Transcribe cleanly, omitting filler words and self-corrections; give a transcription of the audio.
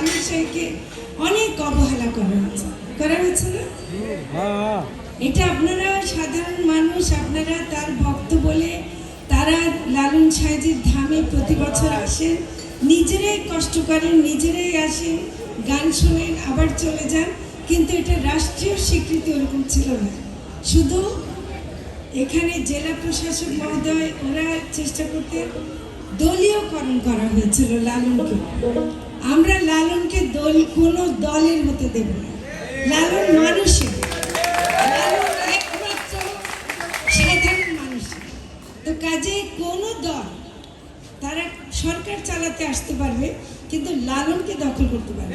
মানুষকে অনেক অবহেলা করা হচ্ছে না। এটা আপনারা সাধারণ মানুষ, আপনারা তার ভক্ত বলে তারা লালন সাহেবের ধামে প্রতি বছর আসেন, নিজেরাই কষ্ট করেন, নিজেরাই আসেন, গান শোনেন, আবার চলে যান। কিন্তু এটা রাষ্ট্রীয় স্বীকৃতি ওরকম ছিল না। শুধু এখানে জেলা প্রশাসক মহোদয় ওরা চেষ্টা করতে দলীয়করণ করা হয়েছিল লালনকে। আমরা লালনকে কোনো দলের হতে দেব না। লালন মানুষের, লালন একমাত্র সাধারণ মানুষের। তো কাজে কোনো দল তারা সরকার চালাতে আসতে পারবে, কিন্তু লালনকে দখল করতে পারবে।